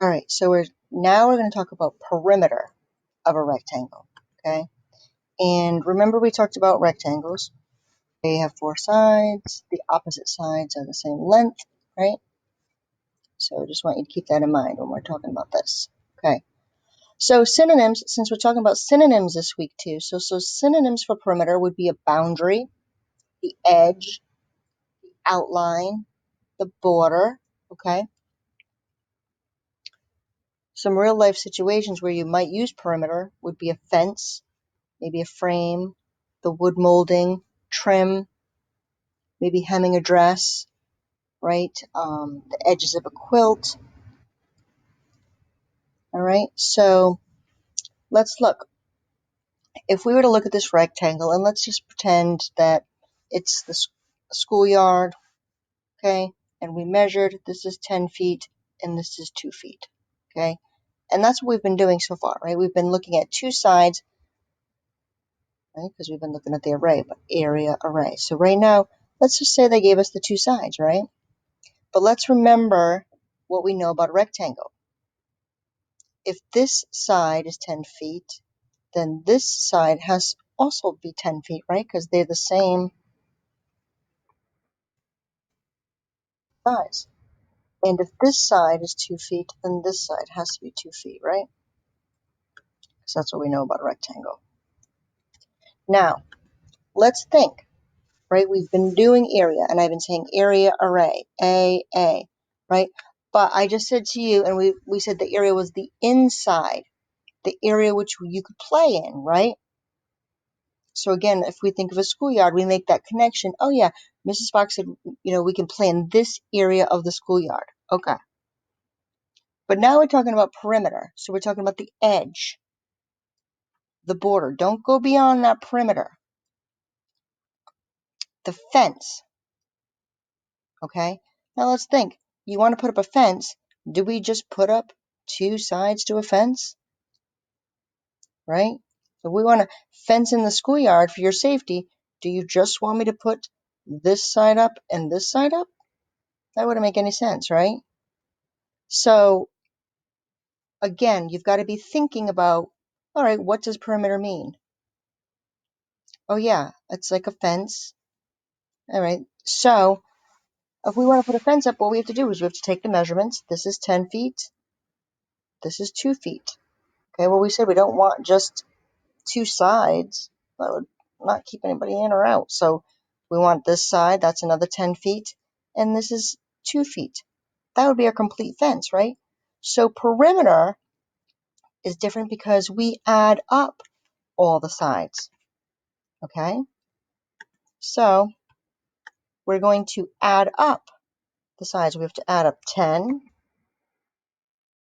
All right, so we're going to talk about perimeter of a rectangle, okay? And remember we talked about rectangles. They have four sides. The opposite sides are the same length, right? So I just want you to keep that in mind when we're talking about this, okay? So synonyms, since we're talking about synonyms this week too, so synonyms for perimeter would be a boundary, the edge, the outline, the border, okay? Some real life situations where you might use perimeter would be a fence, maybe a frame, the wood molding, trim, maybe hemming a dress, right? The edges of a quilt. All right, so let's look. If we were to look at this rectangle, and let's just pretend that it's the schoolyard, okay? And we measured, this is 10 feet, and this is 2 feet, okay? And that's what we've been doing so far, right? We've been looking at two sides, right? Because we've been looking at the array, but area array. So right now, let's just say they gave us the two sides, right? But let's remember what we know about a rectangle. If this side is 10 feet, then this side has also be 10 feet, right? Because they're the same size. And if this side is 2 feet, then this side has to be 2 feet, right? Because that's what we know about a rectangle. Now, let's think, right? We've been doing area, and I've been saying area array, AA, right? But I just said to you, and we said the area was the inside, the area which you could play in, right? So again, if we think of a schoolyard, we make that connection. Oh yeah, Mrs. Fox said, we can play in this area of the schoolyard. Okay. But now we're talking about perimeter. So we're talking about the edge, the border. Don't go beyond that perimeter. The fence. Okay. Now let's think. You want to put up a fence. Do we just put up two sides to a fence? Right? If we want to fence in the schoolyard for your safety, do you just want me to put this side up and this side up? That wouldn't make any sense, right? So again, you've got to be thinking about, all right, what does perimeter mean? Oh yeah, it's like a fence. All right, so if we want to put a fence up, what we have to do is we have to take the measurements. This is 10 feet. This is 2 feet. Okay, well, we said we don't want just two sides. That would not keep anybody in or out. So we want this side, that's another 10 feet, and this is 2 feet. That would be our complete fence, right? So perimeter is different because we add up all the sides, okay? So we're going to add up the sides. We have to add up 10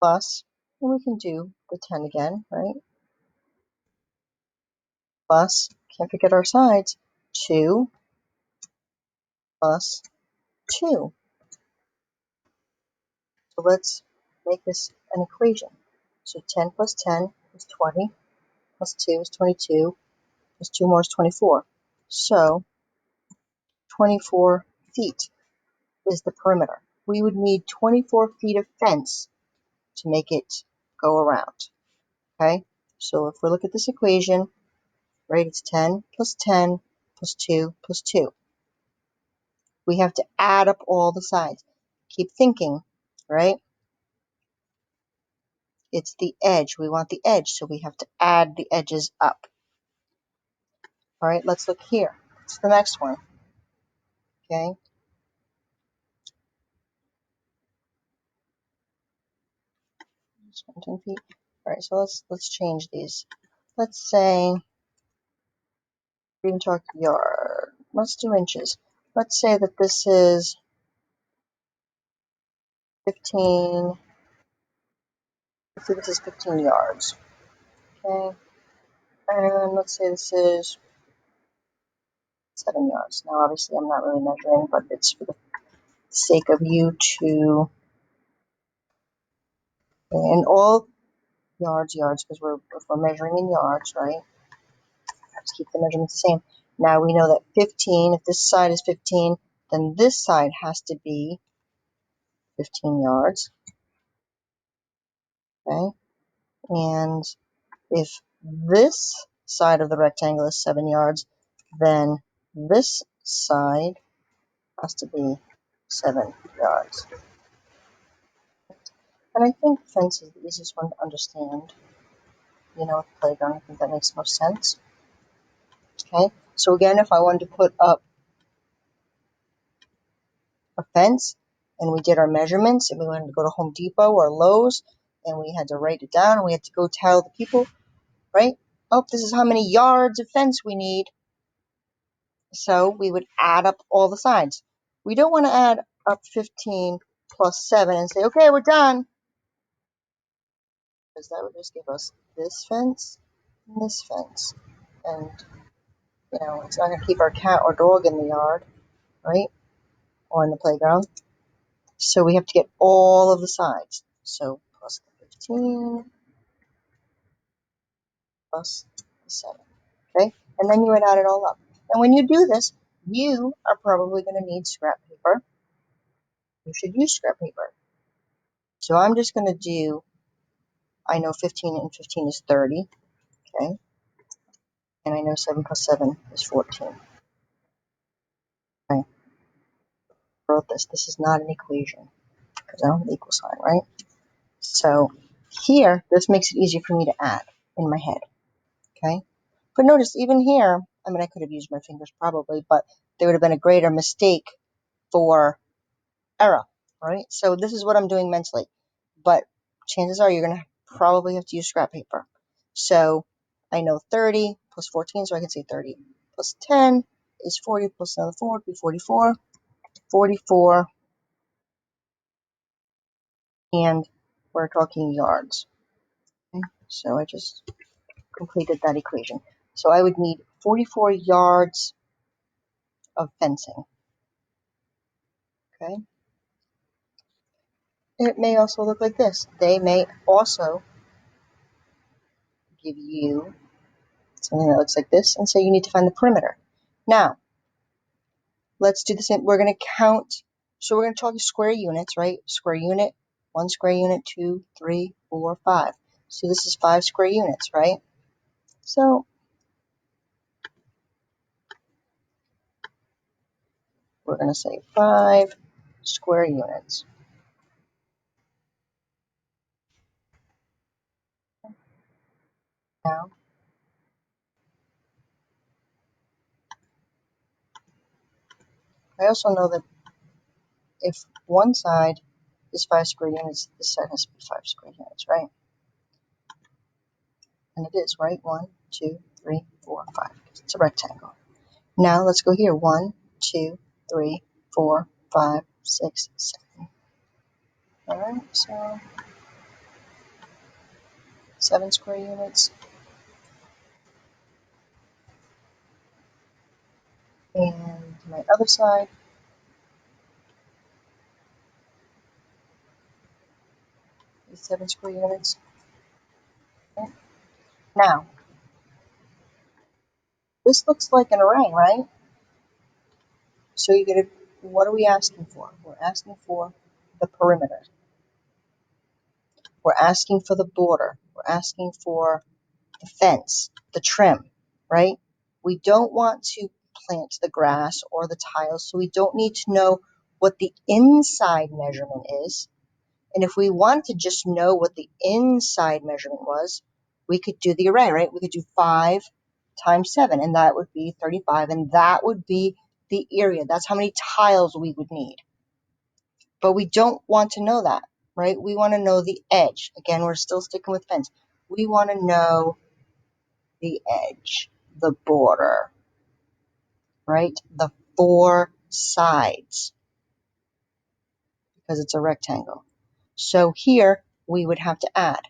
plus, and we can do the 10 again, right? Plus, can't forget our sides, 2 plus 2. So let's make this an equation. So 10 plus 10 is 20, plus 2 is 22, plus 2 more is 24. So 24 feet is the perimeter. We would need 24 feet of fence to make it go around, okay? So if we look at this equation, right, it's 10 plus 10 plus 2 plus 2. We have to add up all the sides. Keep thinking, right? It's the edge. We want the edge, so we have to add the edges up. All right, let's look here. It's the next one, okay? 10 feet. All right, so let's change these. Let's say we can talk yard. Let's do inches. Let's say that this is 15. Let's say this is 15 yards, okay? And let's say this is 7 yards. Now, obviously, I'm not really measuring, but it's for the sake of you to, and all yards, because if we're measuring in yards, right? Let's keep the measurements the same. Now we know that 15, if this side is 15, then this side has to be 15 yards. Okay, and if this side of the rectangle is 7 yards, then this side has to be 7 yards. And I think fence is the easiest one to understand. You know, with the playground, I think that makes most sense. Okay, so again, if I wanted to put up a fence and we did our measurements and we wanted to go to Home Depot or Lowe's and we had to write it down and we had to go tell the people, right? Oh, this is how many yards of fence we need. So we would add up all the sides. We don't want to add up 15 plus 7 and say, okay, we're done. Because that would just give us this fence and this fence. And, you know, it's not going to keep our cat or dog in the yard, right? Or in the playground. So we have to get all of the sides. So plus the 15 plus the 7. Okay? And then you would add it all up. And when you do this, you are probably going to need scrap paper. You should use scrap paper. So I'm just going to do, I know 15 and 15 is 30. Okay? And I know 7 plus 7 is 14. Okay? Wrote this. This is not an equation because I don't have the equal sign, right? So here, this makes it easier for me to add in my head. Okay? But notice, even here, I mean, I could have used my fingers probably, but there would have been a greater mistake for error, right? So this is what I'm doing mentally. But chances are you're going to probably have to use scrap paper. So I know 30 plus 14, so I can say 30 plus 10 is 40 plus another 4 would be 44. 44, and we're talking yards. Okay? So I just completed that equation. So I would need 44 yards of fencing. Okay? It may also look like this. They may also give you something that looks like this and say you need to find the perimeter. Now, let's do the same. We're going to count. So we're going to talk square units, right? Square unit, 1 square unit, 2, 3, 4, 5. So this is 5 square units, right? So we're going to say 5 square units. Now, I also know that if one side is 5 square units, this side has to be 5 square units, right? And it is, right? 1, 2, 3, 4, 5. It's a rectangle. Now let's go here. 1, 2, 3, 4, 5, 6, 7. All right, so 7 square units. And my other side is 7 square units. Okay. Now, this looks like an array, right? So you're gonna, what are we asking for? We're asking for the perimeter. We're asking for the border. We're asking for the fence, the trim, right? We don't want to plant the grass or the tiles, so we don't need to know what the inside measurement is. And if we wanted to just know what the inside measurement was, we could do the array, right? We could do 5 times 7, and that would be 35, and that would be the area. That's how many tiles we would need. But we don't want to know that, right? We want to know the edge. Again, we're still sticking with fence. We want to know the edge, the border, right? The 4 sides, because it's a rectangle. So here we would have to add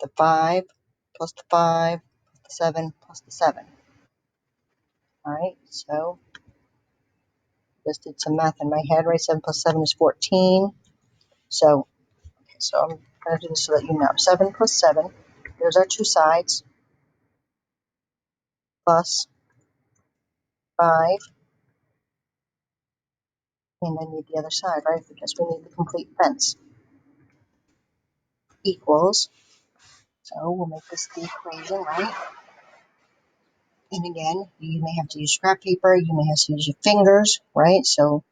the 5 plus the 5 plus the 7 plus the 7. All right, so just did some math in my head, right? 7 plus 7 is 14. So, okay, so I'm going to do this so that you know. 7 plus 7, there's our 2 sides, plus 5, and I need the other side, right? Because we need the complete fence. equals, so we'll make this the equation, right? And again, you may have to use scrap paper, you may have to use your fingers, right? So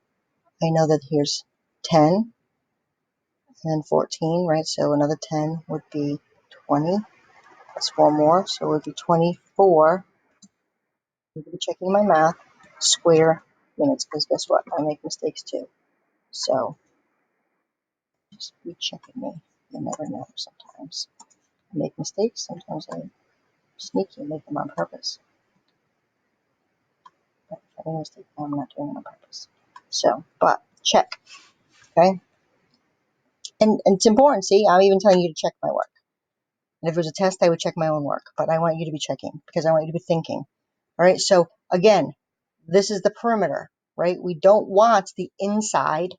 I know that here's 10 and 14, right? So another 10 would be 20. That's 4 more, so it would be 24. I'm going to be checking my math, square minutes, because guess what? I make mistakes too. So just be checking me. You never know sometimes. I make mistakes, sometimes I sneaky and make them on purpose. But if I make a mistake, I'm not doing it on purpose. So, but check, okay? And it's important, see, I'm even telling you to check my work. And if it was a test, I would check my own work. But I want you to be checking because I want you to be thinking. All right, so again, this is the perimeter, right? We don't want the inside.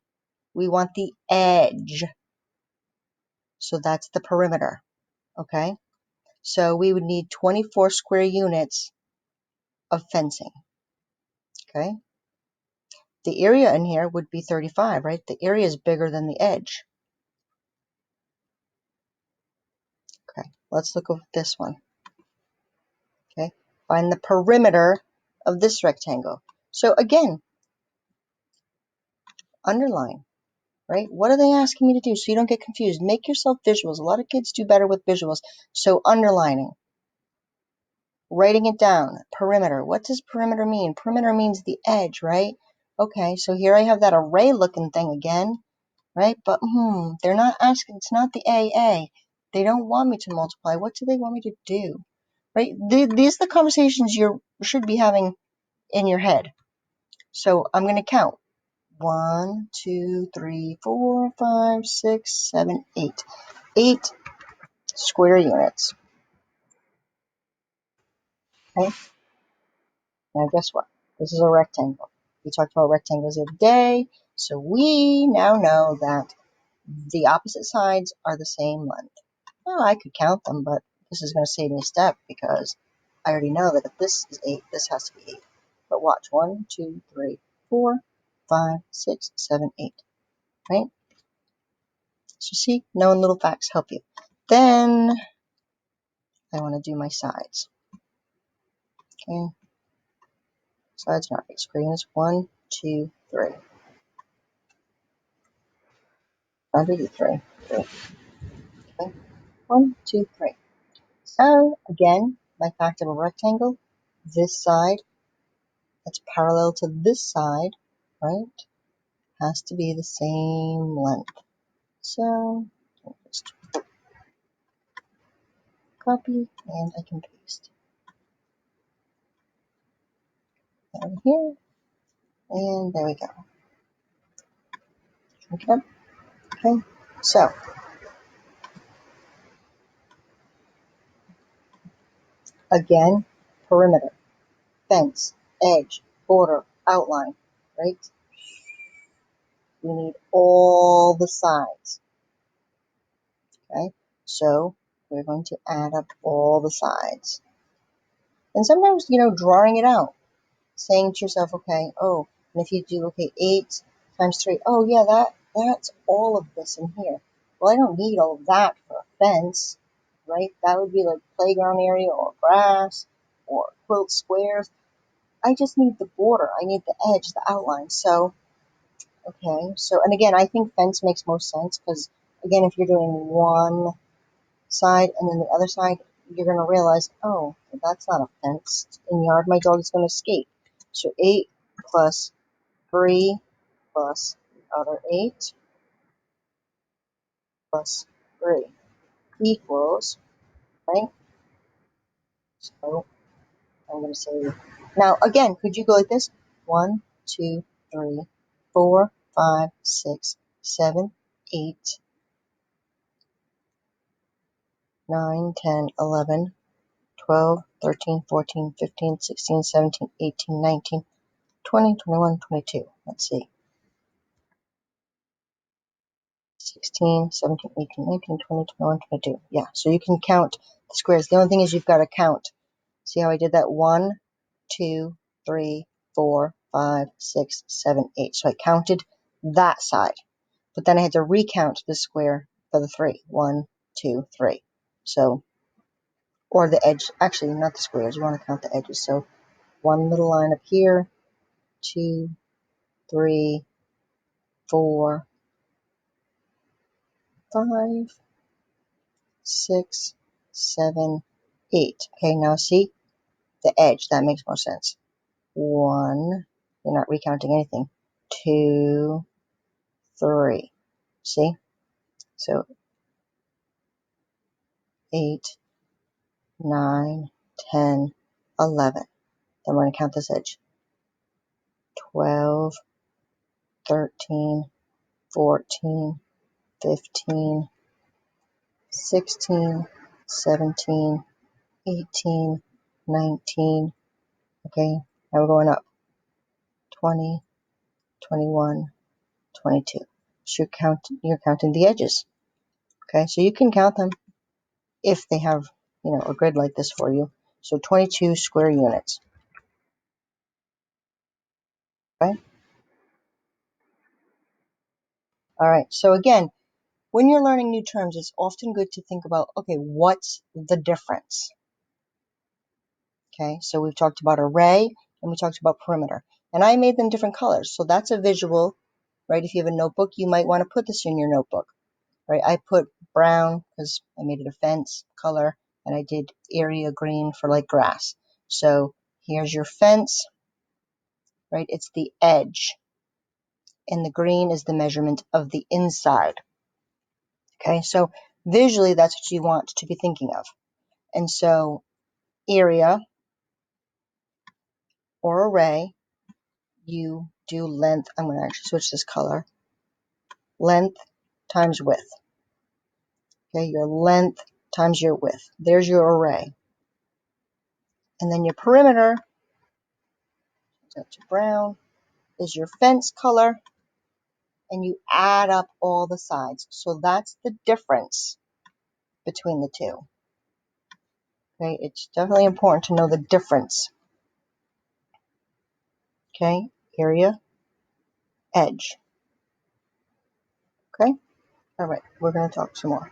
We want the edge. So that's the perimeter, okay? So we would need 24 square units of fencing, okay? The area in here would be 35, right? The area is bigger than the edge. Okay, let's look at this one, okay? Find the perimeter of this rectangle. So again, underline, right? What are they asking me to do so you don't get confused? Make yourself visuals. A lot of kids do better with visuals. So underlining, writing it down, perimeter. What does perimeter mean? Perimeter means the edge, right? Okay, so here I have that array looking thing again, right? But they're not asking, it's not the AA. They don't want me to multiply. What do they want me to do? Right? These are the conversations you should be having in your head. So I'm going to count. 1, 2, 3, 4, 5, 6, 7, 8. 8 square units. Okay? Now guess what? This is a rectangle. We talked about rectangles the other day, so we now know that the opposite sides are the same length. Well, I could count them, but this is going to save me a step because I already know that if this is 8, this has to be 8. But watch, 1, 2, 3, 4, 5, 6, 7, 8. Right? So see, knowing little facts help you. Then I want to do my sides. Okay, sides not right. Square units. 1, 2, 3. I'll do the 3. Okay, 1, 2, 3. So again, my fact of a rectangle, this side that's parallel to this side, right, has to be the same length. So just copy and I can paste down here, and there we go. Okay. Okay. So again, perimeter, fence, edge, border, outline, right? We need all the sides. Okay. So we're going to add up all the sides. And sometimes, drawing it out, saying to yourself, okay, oh, and if you do, okay, 8 times 3, oh, yeah, that's all of this in here. Well, I don't need all of that for a fence, right? That would be like playground area or grass or quilt squares. I just need the border. I need the edge, the outline. So, okay, so, and again, I think fence makes most sense because, again, if you're doing one side and then the other side, you're going to realize, oh, that's not a fenced in yard. My dog is going to escape. So 8 plus 3 plus the other 8 plus 3 equals, right? So I'm going to say, now again, could you go like this? 1, 2, 3, 4, 5, 6, 7, 8, 9, 10, 11, 12, 13, 14, 15, 16, 17, 18, 19, 20, 21, 22. Let's see. 16, 17, 18, 19, 20, 21, 22. Yeah, so you can count the squares. The only thing is you've got to count. See how I did that? 1, 2, 3, 4, 5, 6, 7, 8. So I counted that side. But then I had to recount the square for the 3. 1, 2, 3. So, or the edge, actually not the squares, you want to count the edges. So one little line up here, 2, 3, 4, 5, 6, 7, 8. Okay, now see the edge, that makes more sense. 1, you're not recounting anything. 2, 3. See? So 8, 9, 10, 11. Then we're going to count this edge. 12, 13, 14, 15, 16, 17, 18, 19. Okay, now we're going up. 20, 21, 22. So you're counting the edges. Okay, so you can count them if they have, a grid like this for you. So 22 square units. Okay. All right. So again, when you're learning new terms, it's often good to think about, okay, what's the difference? Okay. So we've talked about array and we talked about perimeter, and I made them different colors. So that's a visual, right? If you have a notebook, you might want to put this in your notebook, right? I put brown because I made it a fence color, and I did area green for like grass. So here's your fence, right? It's the edge, and the green is the measurement of the inside. Okay, so visually that's what you want to be thinking of. And so area or array, you do length. I'm going to actually switch this color. Length times width. Okay, your length times your width. There's your array. And then your perimeter, that's brown, is your fence color, and you add up all the sides. So that's the difference between the two. Okay, it's definitely important to know the difference. Okay, area, edge. Okay, all right, we're going to talk some more.